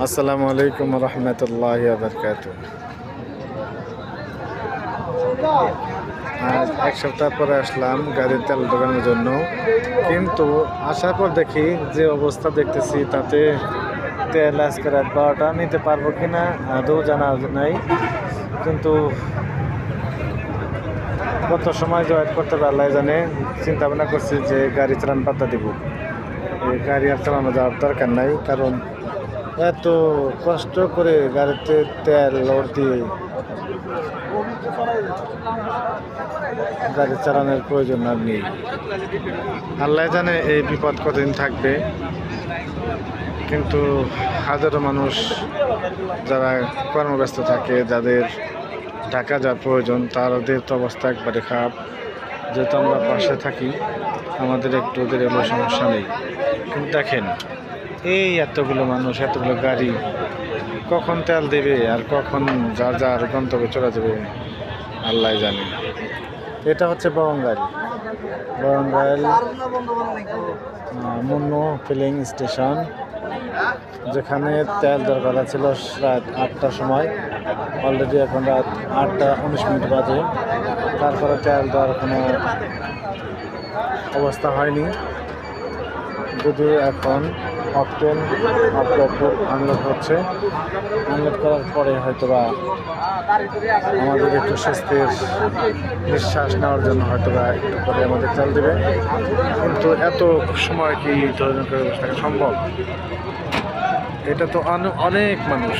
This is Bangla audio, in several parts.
আসসালামু আলাইকুম রহমতুল্লাহ বারকাতুহ। আজ এক সপ্তাহ পরে আসলাম গাড়ির তেল ঢোকানোর জন্য, কিন্তু আসার পর দেখি যে অবস্থা দেখতেছি তাতে তেল আজকে রাত 12টা নিতে পারবো কিনা আদৌ জানা নাই। কিন্তু কত সময় জয়েন করতে পারলে জানে, চিন্তা ভাবনা করছি যে গাড়ি চালান বাদ দিব। এই গাড়ি আর চালানো যাওয়ার দরকার নাই, কারণ এত কষ্ট করে গাড়িতে তেল লোড দিয়ে গাড়ি চালানোর প্রয়োজন আর নেই। আল্লাহ জানে এই বিপদ কতদিন থাকবে, কিন্তু হাজারো মানুষ যারা কর্মব্যস্ত থাকে, যাদের ঢাকা যাওয়ার প্রয়োজন, তাদের তো অবস্থা একবারে খারাপ। যেহেতু আমরা পাশে থাকি, আমাদের একটু ওদের এলো সমস্যা নেই। কিন্তু দেখেন, এই এতগুলো মানুষ, এতগুলো গাড়ি কখন তেল দেবে আর কখন যার যার গন্তব্যে চলে যাবে আল্লাহ জানে। এটা হচ্ছে বরঙ্গাইল মুন্নু ফিলিং স্টেশন, যেখানে তেল দরকার ছিল রাত 8টার সময়। অলরেডি এখন রাত 8টা 19 বাজে, তারপরে তেল দেওয়ার কোনো অবস্থা হয়নি। যদিও এখন অকটেন আনলোড হচ্ছে, আনলোড করার পরে হয়তোবা আমাদের একটু স্বাস্থ্যের নিঃশ্বাস নেওয়ার জন্য হয়তোবা একটু পরে আমাদের তেল দেবে। কিন্তু এত সময় কি ধরনের ব্যবস্থা সম্ভব? এটা তো অনেক মানুষ।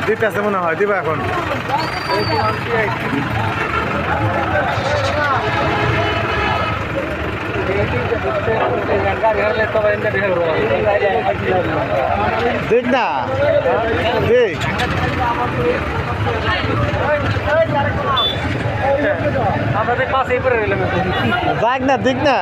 দিতে আছে মনে হয়, দিবা এখন। দেখ না, দেখ দেখ না, দেখ না।